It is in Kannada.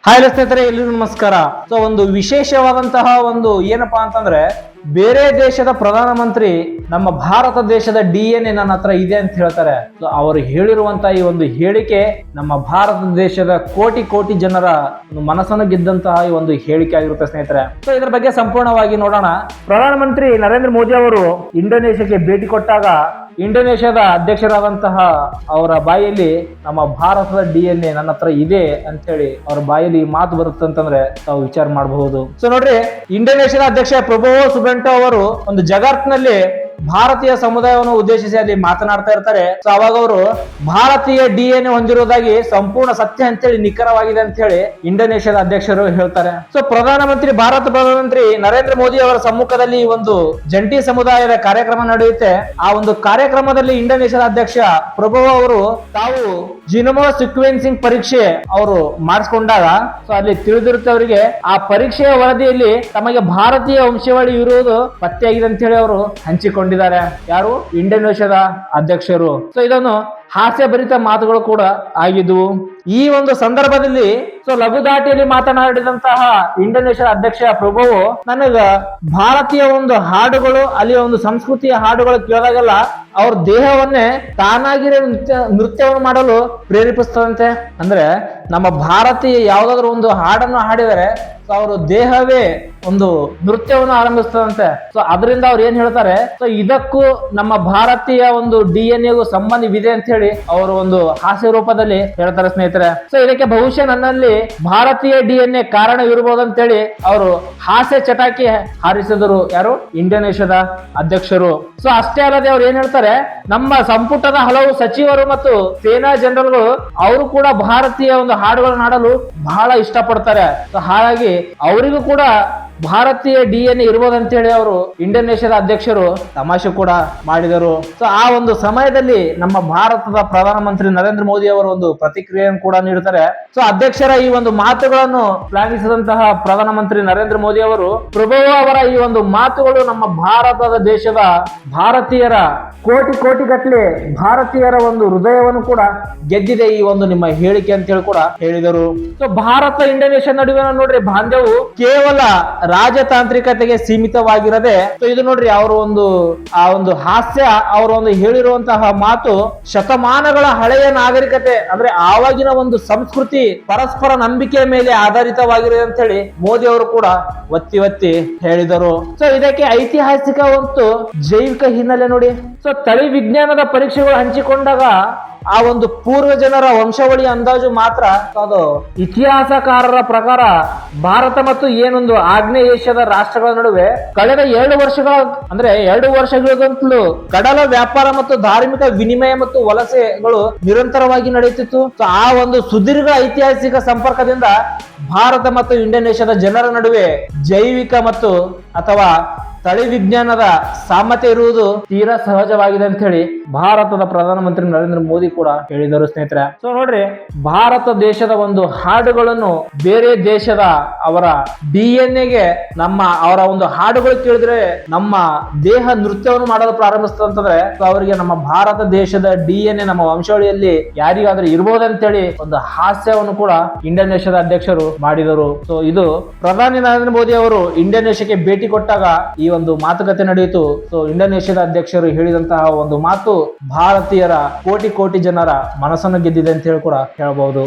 ಹಾಯ್ ಸ್ನೇಹಿತರೆ, ಎಲ್ರಿಗೂ ನಮಸ್ಕಾರ. ಸೊ ಒಂದು ವಿಶೇಷವಾದಂತಹ ಒಂದು ಏನಪ್ಪಾ ಅಂತಂದ್ರೆ, ಬೇರೆ ದೇಶದ ಪ್ರಧಾನಮಂತ್ರಿ ನಮ್ಮ ಭಾರತ ದೇಶದ DNA ನನ್ನ ಹತ್ರ ಇದೆ ಅಂತ ಹೇಳ್ತಾರೆ. ಸೊ ಅವರು ಹೇಳಿರುವಂತಹ ಈ ಒಂದು ಹೇಳಿಕೆ ನಮ್ಮ ಭಾರತ ದೇಶದ ಕೋಟಿ ಕೋಟಿ ಜನರ ಒಂದು ಮನಸ್ಸನ್ನು ಗೆದ್ದಂತಹ ಈ ಒಂದು ಹೇಳಿಕೆ ಆಗಿರುತ್ತೆ ಸ್ನೇಹಿತರೆ. ಸೊ ಇದ್ರ ಬಗ್ಗೆ ಸಂಪೂರ್ಣವಾಗಿ ನೋಡೋಣ. ಪ್ರಧಾನಮಂತ್ರಿ ನರೇಂದ್ರ ಮೋದಿ ಅವರು ಇಂಡೋನೇಷ್ಯಾಕ್ಕೆ ಭೇಟಿ ಕೊಟ್ಟಾಗ ಇಂಡೋನೇಷ್ಯಾದ ಅಧ್ಯಕ್ಷರಾದಂತಹ ಅವರ ಬಾಯಲ್ಲಿ ನಮ್ಮ ಭಾರತದ DNA ನನ್ನ ಹತ್ರ ಇದೆ ಅಂತ ಹೇಳಿ ಅವ್ರ ಬಾಯಲ್ಲಿ ಮಾತು ಬರುತ್ತೆ ಅಂತಂದ್ರೆ ತಾವು ವಿಚಾರ ಮಾಡಬಹುದು. ಸೊ ನೋಡ್ರಿ, ಇಂಡೋನೇಷ್ಯಾದ ಅಧ್ಯಕ್ಷ ಪ್ರಬೋವೋ ಸುಬಿಯಾಂಟೋ ಅವರು ಒಂದು ಜಗತ್ನಲ್ಲಿ ಭಾರತೀಯ ಸಮುದಾಯವನ್ನು ಉದ್ದೇಶಿಸಿ ಅಲ್ಲಿ ಮಾತನಾಡ್ತಾ ಇರ್ತಾರೆ. ಸೊ ಅವಾಗ ಅವರು ಭಾರತೀಯ DNA ಹೊಂದಿರುವುದಾಗಿ ಸಂಪೂರ್ಣ ಸತ್ಯ ಅಂತೇಳಿ ನಿಖರವಾಗಿದೆ ಅಂತ ಹೇಳಿ ಇಂಡೋನೇಷ್ಯಾದ ಅಧ್ಯಕ್ಷರು ಹೇಳ್ತಾರೆ. ಸೊ ಭಾರತ ಪ್ರಧಾನಮಂತ್ರಿ ನರೇಂದ್ರ ಮೋದಿ ಅವರ ಸಮ್ಮುಖದಲ್ಲಿ ಒಂದು ಜಂಟಿ ಸಮುದಾಯದ ಕಾರ್ಯಕ್ರಮ ನಡೆಯುತ್ತೆ. ಆ ಒಂದು ಕಾರ್ಯಕ್ರಮದಲ್ಲಿ ಇಂಡೋನೇಷ್ಯಾದ ಅಧ್ಯಕ್ಷ ಪ್ರಬೋವೋ ಅವರು ತಾವು ಜಿನೋಮ್ ಸೀಕ್ವೆನ್ಸಿಂಗ್ ಪರೀಕ್ಷೆ ಅವರು ಮಾಡಿಸ್ಕೊಂಡಾಗ ಸೊ ಅಲ್ಲಿ ತಿಳಿದಿರುತ್ತೆ ಅವರಿಗೆ, ಆ ಪರೀಕ್ಷೆಯ ವರದಿಯಲ್ಲಿ ತಮಗೆ ಭಾರತೀಯ ವಂಶವಾಳಿ ಇರುವುದು ಪತ್ತೆಯಾಗಿದೆ ಅಂತ ಹೇಳಿ ಅವರು ಹಂಚಿಕೊಂಡಿದ್ದಾರೆ. ಯಾರು? ಇಂಡೋನೇಷ್ಯಾದ ಅಧ್ಯಕ್ಷರು. ಸೊ ಇದನ್ನು ಹಾಸ್ಯಭರಿತ ಮಾತುಗಳು ಕೂಡ ಆಗಿದ್ವು. ಈ ಒಂದು ಸಂದರ್ಭದಲ್ಲಿ ಸೊ ಲಘುದಾಟಿಯಲ್ಲಿ ಮಾತನಾಡಿದಂತಹ ಇಂಡೋನೇಷ್ಯಾದ ಅಧ್ಯಕ್ಷ ಪ್ರಬೋವೋ, ನನಗ ಭಾರತೀಯ ಒಂದು ಹಾಡುಗಳು, ಅಲ್ಲಿಯ ಒಂದು ಸಂಸ್ಕೃತಿಯ ಹಾಡುಗಳು ಕೇಳಿದಾಗೆಲ್ಲ ಅವ್ರ ದೇಹವನ್ನೇ ತಾನಾಗಿರೋ ನೃತ್ಯವನ್ನು ಮಾಡಲು ಪ್ರೇರೇಪಿಸ್ತದಂತೆ. ಅಂದ್ರೆ ನಮ್ಮ ಭಾರತೀಯ ಯಾವ್ದಾದ್ರು ಒಂದು ಹಾಡನ್ನು ಹಾಡಿದರೆ ಅವರು ದೇಹವೇ ಒಂದು ನೃತ್ಯವನ್ನು ಆರಂಭಿಸ್ತದಂತೆ. ಸೊ ಅದರಿಂದ ಅವ್ರು ಏನ್ ಹೇಳ್ತಾರೆ, ಸೊ ಇದಕ್ಕೂ ನಮ್ಮ ಭಾರತೀಯ ಒಂದು DNA ಸಂಬಂಧವಿದೆ ಅಂತ ಹೇಳಿ ಅವರು ಒಂದು ಹಾಸ್ಯ ರೂಪದಲ್ಲಿ ಹೇಳ್ತಾರೆ ಸ್ನೇಹಿತರೆ. ಸೊ ಇದಕ್ಕೆ ಬಹುಶಃ ನನ್ನಲ್ಲಿ ಭಾರತೀಯ DNA ಕಾರಣ ಇರಬಹುದು ಅಂತ ಹೇಳಿ ಅವರು ಹಾಸ್ಯ ಚಟಾಕಿ ಹಾರಿಸಿದರು. ಯಾರು? ಇಂಡೋನೇಷ್ಯಾದ ಅಧ್ಯಕ್ಷರು. ಸೊ ಅಷ್ಟೇ ಅಲ್ಲದೆ ಅವ್ರು ಏನ್ ಹೇಳ್ತಾರೆ, ನಮ್ಮ ಸಂಪುಟದ ಹಲವು ಸಚಿವರು ಮತ್ತು ಸೇನಾ ಜನರಲ್ಗಳು ಅವರು ಕೂಡ ಭಾರತೀಯ ಒಂದು ಹಾಡುಗಳನ್ನು ಹಾಡಲು ಬಹಳ ಇಷ್ಟಪಡ್ತಾರೆ. ಸೊ ಹಾಗಾಗಿ ಅವರಿಗೂ ಕೂಡ ಭಾರತೀಯ DNA ಇರ್ಬೋದಂತ ಹೇಳಿ ಅವರು ಇಂಡೋನೇಷ್ಯಾದ ಅಧ್ಯಕ್ಷರು ತಮಾಷೆ ಕೂಡ ಮಾಡಿದರು. ಸೊ ಆ ಒಂದು ಸಮಯದಲ್ಲಿ ನಮ್ಮ ಭಾರತದ ಪ್ರಧಾನಮಂತ್ರಿ ನರೇಂದ್ರ ಮೋದಿ ಅವರು ಒಂದು ಪ್ರತಿಕ್ರಿಯೆಯನ್ನು ಕೂಡ ನೀಡುತ್ತಾರೆ. ಸೊ ಅಧ್ಯಕ್ಷರ ಈ ಒಂದು ಮಾತುಗಳನ್ನು ಶ್ಲಾಘಿಸಿದಂತಹ ಪ್ರಧಾನಮಂತ್ರಿ ನರೇಂದ್ರ ಮೋದಿ ಅವರು, ಪ್ರಬೋವೋ ಅವರ ಈ ಒಂದು ಮಾತುಗಳು ನಮ್ಮ ಭಾರತದ ದೇಶದ ಭಾರತೀಯರ ಕೋಟಿ ಕೋಟಿ ಗಟ್ಟಲೆ ಭಾರತೀಯರ ಒಂದು ಹೃದಯವನ್ನು ಕೂಡ ಗೆದ್ದಿದೆ ಈ ಒಂದು ನಿಮ್ಮ ಹೇಳಿಕೆ ಅಂತ ಹೇಳಿ ಕೂಡ ಹೇಳಿದರು. ಸೊ ಭಾರತ ಇಂಡೋನೇಷ್ಯಾ ನಡುವೆ ನೋಡ್ರಿ ಬಾಂಧವ್ಯವು ಕೇವಲ ರಾಜತಾಂತ್ರಿಕತೆಗೆ ಸೀಮಿತವಾಗಿರದೆ, ಸೊ ಇದು ನೋಡ್ರಿ ಅವರು ಆ ಒಂದು ಹಾಸ್ಯ, ಅವರು ಒಂದು ಹೇಳಿರುವಂತಹ ಮಾತು ಶತಮಾನಗಳ ಹಳೆಯ ನಾಗರಿಕತೆ, ಅಂದ್ರೆ ಆವಾಗಿನ ಒಂದು ಸಂಸ್ಕೃತಿ ಪರಸ್ಪರ ನಂಬಿಕೆಯ ಮೇಲೆ ಆಧಾರಿತವಾಗಿರುತ್ತೆ ಅಂತ ಹೇಳಿ ಮೋದಿ ಅವರು ಕೂಡ ಒತ್ತಿ ಹೇಳಿದರು. ಸೊ ಇದಕ್ಕೆ ಐತಿಹಾಸಿಕ ಮತ್ತು ಜೈವಿಕ ಹಿನ್ನೆಲೆ ನೋಡಿ. ಸೊ ತಳಿ ವಿಜ್ಞಾನದ ಪರೀಕ್ಷೆಗಳು ಹಂಚಿಕೊಂಡಾಗ ಆ ಒಂದು ಪೂರ್ವ ಜನರ ವಂಶಾವಳಿ ಅಂದಾಜು ಮಾತ್ರ ಅದು ಇತಿಹಾಸಕಾರರ ಪ್ರಕಾರ ಭಾರತ ಮತ್ತು ಏನೊಂದು ಆಗ್ನೇಯ ಏಷ್ಯಾದ ರಾಷ್ಟ್ರಗಳ ನಡುವೆ ಕಳೆದ 2 ವರ್ಷಗಳಿಗಂತಲೂ ಕಡಲ ವ್ಯಾಪಾರ ಮತ್ತು ಧಾರ್ಮಿಕ ವಿನಿಮಯ ಮತ್ತು ವಲಸೆಗಳು ನಿರಂತರವಾಗಿ ನಡೆಯುತ್ತಿತ್ತು. ಆ ಒಂದು ಸುದೀರ್ಘ ಐತಿಹಾಸಿಕ ಸಂಪರ್ಕದಿಂದ ಭಾರತ ಮತ್ತು ಇಂಡೋನೇಷ್ಯಾದ ಜನರ ನಡುವೆ ಜೈವಿಕ ಮತ್ತು ಅಥವಾ ತಳಿ ವಿಜ್ಞಾನದ ಸಾಮರ್ಥ್ಯ ಇರುವುದು ತೀರಾ ಸಹಜವಾಗಿದೆ ಅಂತ ಹೇಳಿ ಭಾರತದ ಪ್ರಧಾನಮಂತ್ರಿ ನರೇಂದ್ರ ಮೋದಿ ಕೂಡ ಹೇಳಿದರು ಸ್ನೇಹಿತರೆ. ಸೊ ನೋಡ್ರಿ, ಭಾರತ ದೇಶದ ಒಂದು ಹಾಡುಗಳನ್ನು ಬೇರೆ ದೇಶದ ಅವರ DNA ಅವರ ಒಂದು ಹಾಡುಗಳು ಕೇಳಿದ್ರೆ ನಮ್ಮ ದೇಹ ನೃತ್ಯವನ್ನು ಮಾಡಲು ಪ್ರಾರಂಭಿಸ್ತಂತಂದ್ರೆ ಅವರಿಗೆ ನಮ್ಮ ಭಾರತ ದೇಶದ DNA ನಮ್ಮ ವಂಶಾವಳಿಯಲ್ಲಿ ಯಾರಿಗಾದ್ರೂ ಇರಬಹುದಂತೇಳಿ ಒಂದು ಹಾಸ್ಯವನ್ನು ಕೂಡ ಇಂಡೋನೇಷ್ಯಾದ ಅಧ್ಯಕ್ಷರು ಮಾಡಿದರು. ಸೊ ಇದು ಪ್ರಧಾನಿ ನರೇಂದ್ರ ಮೋದಿ ಅವರು ಇಂಡೋನೇಷ್ಯಾಕ್ಕೆ ಭೇಟಿ ಕೊಟ್ಟಾಗ ಈ ಒಂದು ಮಾತುಕತೆ ನಡೆಯಿತು. ಸೊ ಇಂಡೋನೇಷ್ಯಾದ ಅಧ್ಯಕ್ಷರು ಹೇಳಿದಂತಹ ಒಂದು ಮಾತು ಭಾರತೀಯರ ಕೋಟಿ ಕೋಟಿ ಜನರ ಮನಸ್ಸನ್ನು ಗೆದ್ದಿದೆ ಅಂತ ಹೇಳಿ ಕೂಡ ಹೇಳಬಹುದು.